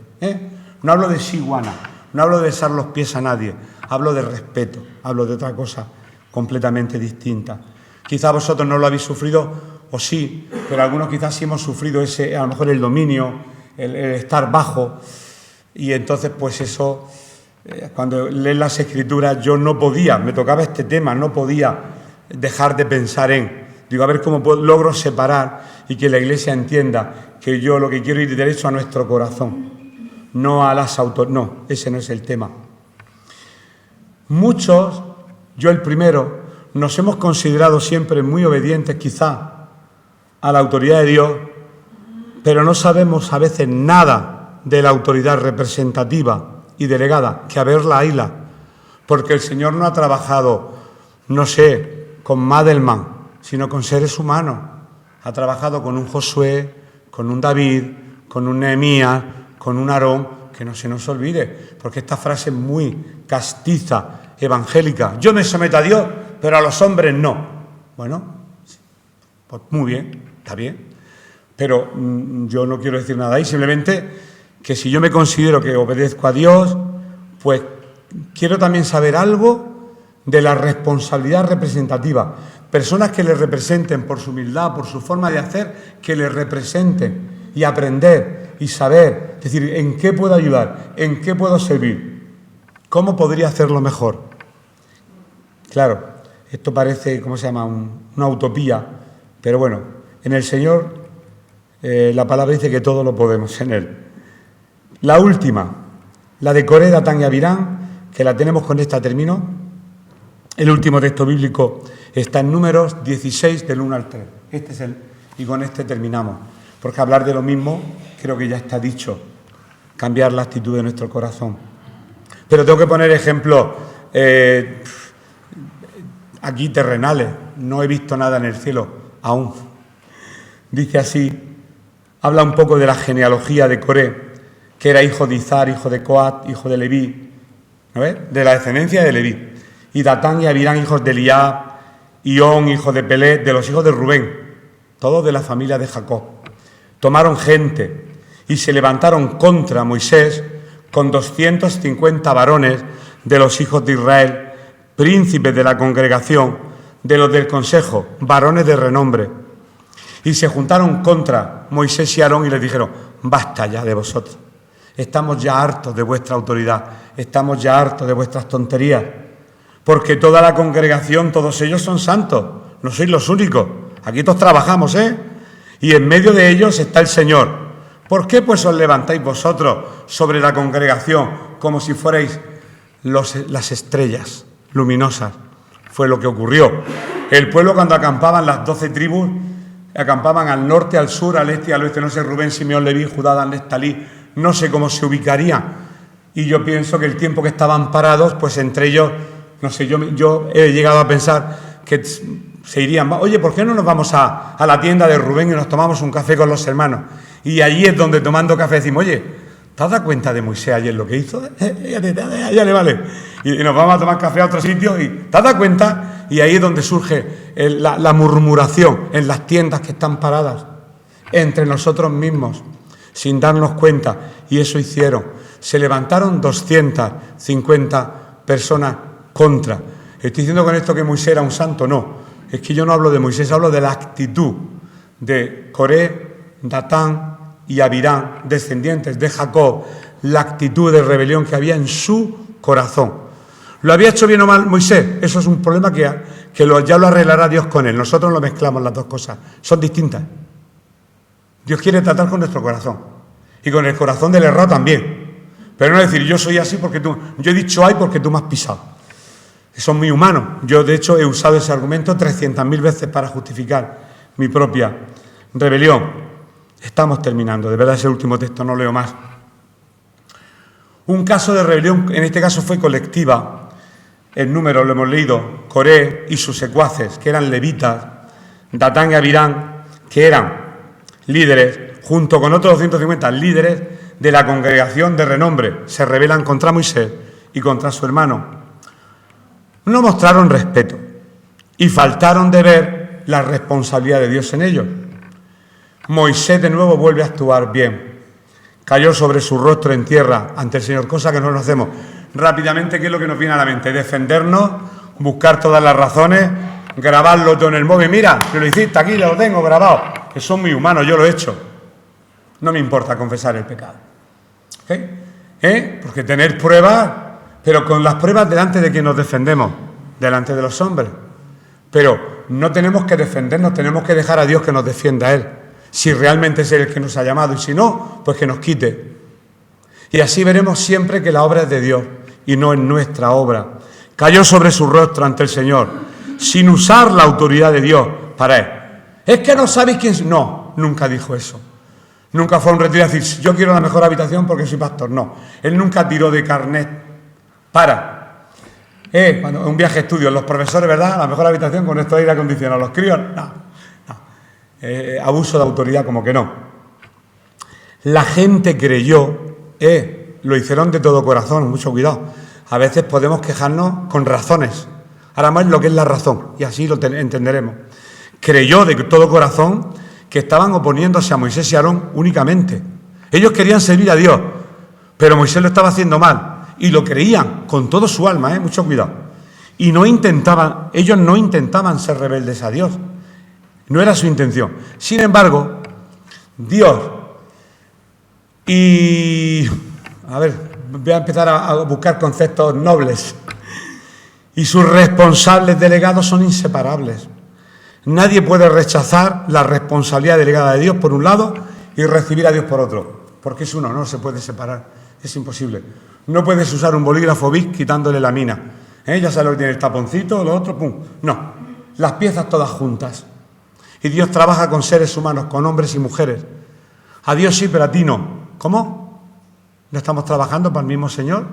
S1: no hablo de siguana, no hablo de besar los pies a nadie, hablo de respeto, hablo de otra cosa completamente distinta. Quizá vosotros no lo habéis sufrido, o sí, pero algunos quizás sí hemos sufrido ese, a lo mejor el dominio, el estar bajo, y entonces pues eso, cuando lees las Escrituras yo no podía, me tocaba este tema, no podía dejar de pensar digo, a ver cómo logro separar y que la Iglesia entienda que yo lo que quiero es ir derecho a nuestro corazón, no a las autoridades, no, ese no es el tema. Muchos, yo el primero, nos hemos considerado siempre muy obedientes quizá a la autoridad de Dios, pero no sabemos a veces nada de la autoridad representativa y delegada, que a verla hayla, porque el Señor no ha trabajado, no sé, con Madelman, sino con seres humanos. Ha trabajado con un Josué, con un David, con un Nehemías, con un Aarón, que no se nos olvide, porque esta frase es muy castiza, evangélica. Yo me someto a Dios, pero a los hombres no. Bueno, pues muy bien, está bien, pero yo no quiero decir nada ahí, simplemente que si yo me considero que obedezco a Dios, pues quiero también saber algo de la responsabilidad representativa. Personas que le representen por su humildad, por su forma de hacer, que le representen y aprender y saber, es decir, en qué puedo ayudar, en qué puedo servir, cómo podría hacerlo mejor. Claro, esto parece, ¿cómo se llama?, una utopía, pero bueno, en el Señor la palabra dice que todo lo podemos en Él. La última, la de Coré, Datán y Abirán, que la tenemos con esta termino. El último texto bíblico está en Números 16, del 1 al 3. Este es y con este terminamos. Porque hablar de lo mismo creo que ya está dicho. Cambiar la actitud de nuestro corazón. Pero tengo que poner ejemplos aquí terrenales. No he visto nada en el cielo aún. Dice así, habla un poco de la genealogía de Coré, que era hijo de Izar, hijo de Coat, hijo de Leví, ¿no ves? De la descendencia de Leví. Y Datán y Abirán, hijos de Eliab, y On, hijo de Pelet, de los hijos de Rubén, todos de la familia de Jacob. Tomaron gente y se levantaron contra Moisés con 250 varones de los hijos de Israel, príncipes de la congregación, de los del consejo, varones de renombre. Y se juntaron contra Moisés y Aarón y les dijeron, basta ya de vosotros, estamos ya hartos de vuestra autoridad, estamos ya hartos de vuestras tonterías. porque toda la congregación, todos ellos son santos, no sois los únicos, aquí todos trabajamos, y en medio de ellos está el Señor. ¿Por qué pues os levantáis vosotros sobre la congregación como si fuerais las estrellas luminosas? Fue lo que ocurrió. El pueblo, cuando acampaban las 12 tribus, acampaban al norte, al sur, al este y al oeste. No sé, Rubén, Simeón, Leví, Judá, Dan, Neftalí, no sé cómo se ubicarían. Y yo pienso que el tiempo que estaban parados, pues entre ellos, no sé, yo he llegado a pensar que se irían. Oye, ¿por qué no nos vamos a la tienda de Rubén y nos tomamos un café con los hermanos? Y allí es donde, tomando café, decimos, oye, ¿te has dado cuenta de Moisés ayer lo que hizo? Ya le vale. Y nos vamos a tomar café a otro sitio y ¿te has dado cuenta? Y ahí es donde surge la murmuración en las tiendas que están paradas entre nosotros mismos, sin darnos cuenta. Y eso hicieron. Se levantaron 250 personas contra. ¿Estoy diciendo con esto que Moisés era un santo? No. Es que yo no hablo de Moisés, hablo de la actitud de Coré, Datán y Abirán, descendientes de Jacob, la actitud de rebelión que había en su corazón. ¿Lo había hecho bien o mal Moisés? Eso es un problema que ya lo arreglará Dios con él. Nosotros lo mezclamos las dos cosas. Son distintas. Dios quiere tratar con nuestro corazón. Y con el corazón del error también. Pero no decir, yo soy así porque tú... Yo he dicho ay porque tú me has pisado. Eso es muy humano. Yo, de hecho, he usado ese argumento 300.000 veces para justificar mi propia rebelión. Estamos terminando. De verdad, ese último texto no leo más. Un caso de rebelión, en este caso fue colectiva. El número lo hemos leído. Coré y sus secuaces, que eran levitas, Datán y Abirán, que eran líderes, junto con otros 250 líderes de la congregación de renombre, se rebelan contra Moisés y contra su hermano. No mostraron respeto y faltaron de ver la responsabilidad de Dios en ellos. Moisés de nuevo vuelve a actuar bien. Cayó sobre su rostro en tierra ante el Señor, cosa que no lo hacemos. Rápidamente, ¿qué es lo que nos viene a la mente? Defendernos, buscar todas las razones, grabarlo todo en el móvil. Mira, que lo hiciste, aquí lo tengo grabado. Que son muy humanos, yo lo he hecho. No me importa confesar el pecado. Porque tener pruebas, pero con las pruebas delante de quien nos defendemos, delante de los hombres. Pero no tenemos que defendernos, tenemos que dejar a Dios que nos defienda a Él. Si realmente es Él el que nos ha llamado, y si no, pues que nos quite. Y así veremos siempre que la obra es de Dios y no es nuestra obra. Cayó sobre su rostro ante el Señor, sin usar la autoridad de Dios para Él. Es que no sabéis quién es. No, nunca dijo eso. Nunca fue a un retiro a decir, yo quiero la mejor habitación porque soy pastor. No, Él nunca tiró de carnet para. Cuando un viaje de estudio, los profesores, ¿verdad? La mejor habitación con nuestro aire acondicionado. Los críos, no. Abuso de autoridad, como que no. La gente creyó, lo hicieron de todo corazón, mucho cuidado. A veces podemos quejarnos con razones. Ahora más lo que es la razón, y así lo entenderemos. Creyó de todo corazón que estaban oponiéndose a Moisés y Aarón únicamente. Ellos querían servir a Dios, pero Moisés lo estaba haciendo mal, y lo creían con todo su alma, mucho cuidado. Y ellos no intentaban ser rebeldes a Dios. No era su intención. Sin embargo, Dios voy a empezar a buscar conceptos nobles. Y sus responsables delegados son inseparables. Nadie puede rechazar la responsabilidad delegada de Dios por un lado y recibir a Dios por otro. Porque es uno, no se puede separar. Es imposible. No puedes usar un bolígrafo Bic quitándole la mina. Ya sabes lo que tiene el taponcito, lo otro, pum. No, las piezas todas juntas. Y Dios trabaja con seres humanos, con hombres y mujeres. A Dios sí, pero a ti no. ¿Cómo? ¿No estamos trabajando para el mismo Señor?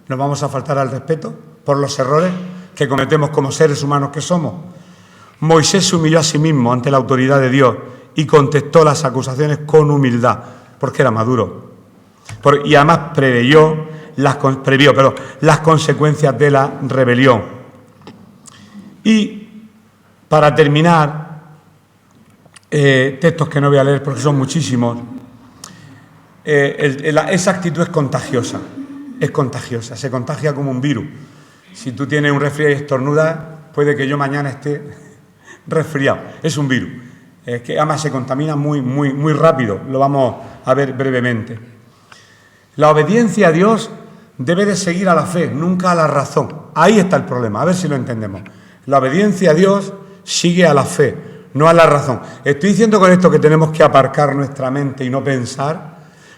S1: ¿Nos vamos a faltar al respeto por los errores que cometemos como seres humanos que somos? Moisés se humilló a sí mismo ante la autoridad de Dios y contestó las acusaciones con humildad, porque era maduro. Y además previó las consecuencias de la rebelión. Y para terminar, textos que no voy a leer porque son muchísimos, esa actitud es contagiosa, se contagia como un virus. Si tú tienes un resfriado y estornudas, puede que yo mañana esté resfriado, es un virus, que además se contamina muy, muy, muy rápido, lo vamos a ver brevemente. La obediencia a Dios debe de seguir a la fe, nunca a la razón. Ahí está el problema, a ver si lo entendemos. La obediencia a Dios sigue a la fe, no a la razón. Estoy diciendo con esto que tenemos que aparcar nuestra mente y no pensar,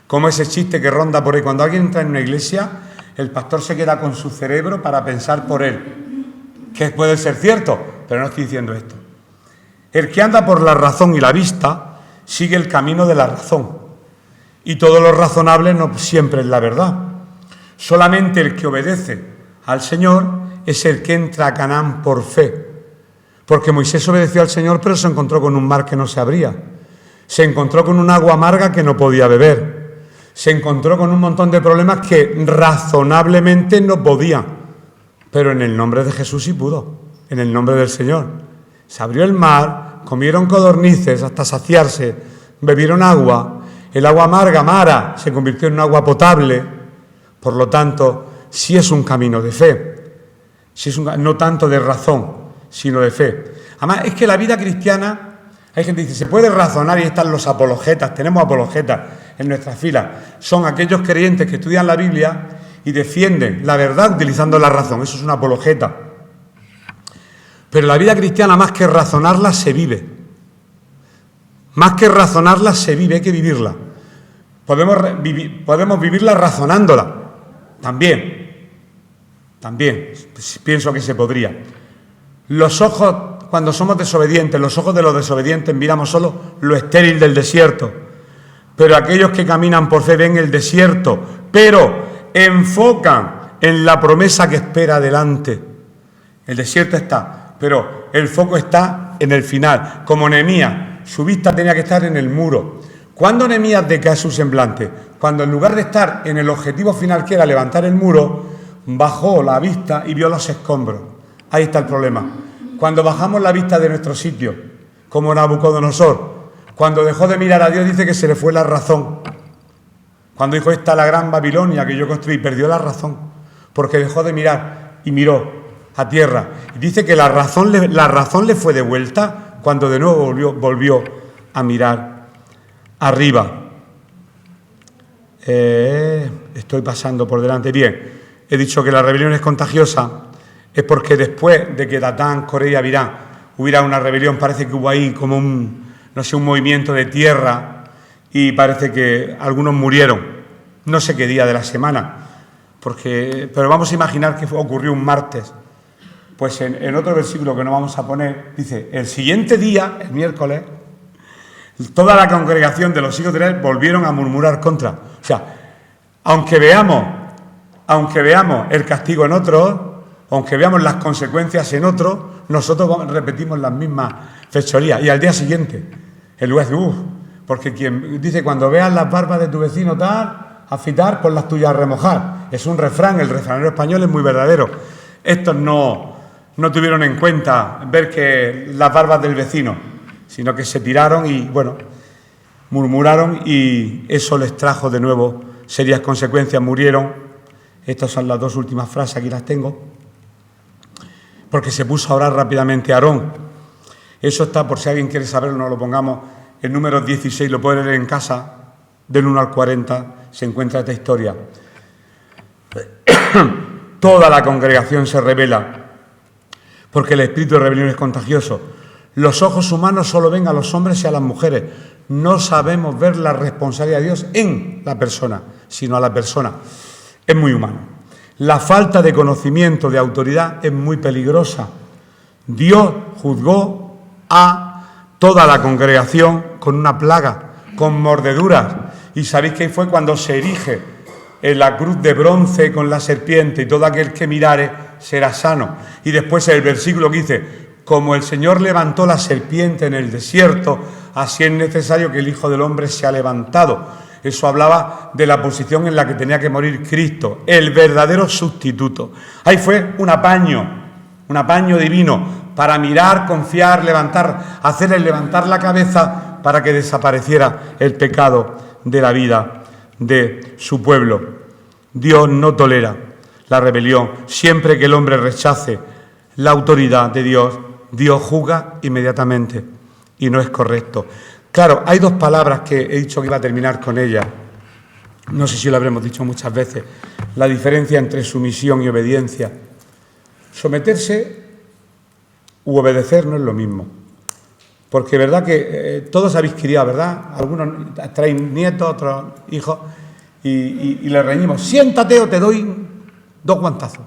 S1: como ese chiste que ronda por ahí. Cuando alguien entra en una iglesia, el pastor se queda con su cerebro para pensar por él, que puede ser cierto, pero no estoy diciendo esto. El que anda por la razón y la vista sigue el camino de la razón, y todo lo razonable no siempre es la verdad. Solamente el que obedece al Señor es el que entra a Canaán por fe, porque Moisés obedeció al Señor, pero se encontró con un mar que no se abría, se encontró con un agua amarga que no podía beber, se encontró con un montón de problemas que razonablemente no podía, pero en el nombre de Jesús sí pudo, en el nombre del Señor. Se abrió el mar, comieron codornices hasta saciarse, bebieron agua, el agua amarga, Mara, se convirtió en un agua potable. Por lo tanto, sí es un camino de fe, sí es no tanto de razón, sino de fe. Además, es que la vida cristiana, hay gente que dice, se puede razonar, y están los apologetas, tenemos apologetas en nuestras filas, son aquellos creyentes que estudian la Biblia y defienden la verdad utilizando la razón, eso es una apologeta. Pero la vida cristiana, más que razonarla, se vive. Más que razonarla, se vive, hay que vivirla. Podemos vivirla razonándola, también, pienso que se podría. Los ojos, cuando somos desobedientes, los ojos de los desobedientes miramos solo lo estéril del desierto, pero aquellos que caminan por fe ven el desierto, pero enfocan en la promesa que espera adelante. El desierto está, pero el foco está en el final, como Nehemías, su vista tenía que estar en el muro. ¿Cuándo Nehemías decae su semblante? Cuando en lugar de estar en el objetivo final, que era levantar el muro, bajó la vista y vio los escombros. Ahí está el problema. Cuando bajamos la vista de nuestro sitio, como Nabucodonosor, cuando dejó de mirar a Dios, dice que se le fue la razón. Cuando dijo, esta es la gran Babilonia que yo construí, perdió la razón, porque dejó de mirar y miró a tierra. Y dice que la razón le fue de vuelta cuando de nuevo volvió a mirar arriba. Estoy pasando por delante. Bien, he dicho que la rebelión es contagiosa, es porque después de que Datán, Coré y Abirán hubiera una rebelión, parece que hubo ahí como un movimiento de tierra, y parece que algunos murieron, no sé qué día de la semana, pero vamos a imaginar que ocurrió un martes. Pues en otro versículo que no vamos a poner, dice, el siguiente día, el miércoles, toda la congregación de los hijos de Israel volvieron a murmurar contra. O sea, aunque veamos el castigo en otros, aunque veamos las consecuencias en otros, nosotros repetimos las mismas fechorías. Y al día siguiente, el juez, porque quien dice, cuando veas las barbas de tu vecino tal, afitar, pon las tuyas a remojar. Es un refrán, el refranero español es muy verdadero. Estos no tuvieron en cuenta ver que las barbas del vecino, sino que se tiraron y, murmuraron, y eso les trajo de nuevo serias consecuencias, murieron. Estas son las dos últimas frases, aquí las tengo. Porque se puso a orar rápidamente Aarón. Eso está, por si alguien quiere saberlo, no lo pongamos, el número 16, lo puede leer en casa, del 1 al 40, se encuentra esta historia. Toda la congregación se rebela, porque el espíritu de rebelión es contagioso. Los ojos humanos solo ven a los hombres y a las mujeres. No sabemos ver la responsabilidad de Dios en la persona, sino a la persona. Es muy humano. La falta de conocimiento, de autoridad, es muy peligrosa. Dios juzgó a toda la congregación con una plaga, con mordeduras. Y sabéis que fue cuando se erige en la cruz de bronce con la serpiente, y todo aquel que mirare será sano. Y después el versículo que dice, como el Señor levantó la serpiente en el desierto, así es necesario que el Hijo del Hombre sea levantado. Eso hablaba de la posición en la que tenía que morir Cristo, el verdadero sustituto. Ahí fue un apaño divino para mirar, confiar, levantar, hacerle levantar la cabeza para que desapareciera el pecado de la vida de su pueblo. Dios no tolera la rebelión. Siempre que el hombre rechace la autoridad de Dios, Dios juzga inmediatamente, y no es correcto. Claro, hay dos palabras que he dicho que iba a terminar con ellas. No sé si lo habremos dicho muchas veces, la diferencia entre sumisión y obediencia. Someterse u obedecer no es lo mismo. Porque verdad que todos habéis criado, ¿verdad? Algunos traéis nietos, otros hijos, y les reñimos, siéntate o te doy 2 guantazos.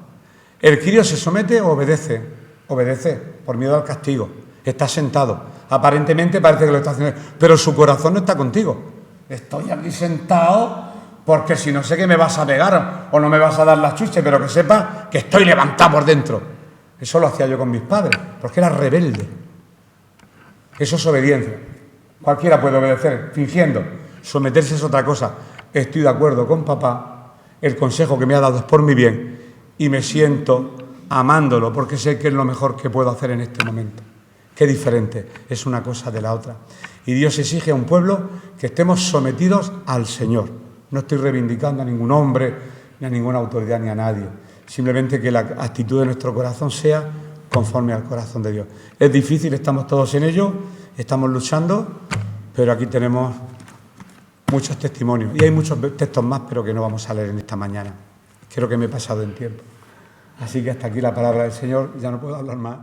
S1: El crío se somete o obedece. Obedece, por miedo al castigo. Está sentado. Aparentemente parece que lo está haciendo, pero su corazón no está contigo. Estoy aquí sentado porque si no sé que me vas a pegar o no me vas a dar la chuche, pero que sepa que estoy levantado por dentro. Eso lo hacía yo con mis padres, porque era rebelde. Eso es obediencia. Cualquiera puede obedecer, fingiendo. Someterse es otra cosa. Estoy de acuerdo con papá, el consejo que me ha dado es por mi bien y me siento amándolo porque sé que es lo mejor que puedo hacer en este momento. Qué diferente es una cosa de la otra. Y Dios exige a un pueblo que estemos sometidos al Señor. No estoy reivindicando a ningún hombre, ni a ninguna autoridad, ni a nadie. Simplemente que la actitud de nuestro corazón sea conforme al corazón de Dios. Es difícil, estamos todos en ello, estamos luchando, pero aquí tenemos muchos testimonios. Y hay muchos textos más, pero que no vamos a leer en esta mañana. Creo que me he pasado en tiempo. Así que hasta aquí la palabra del Señor, ya no puedo hablar más.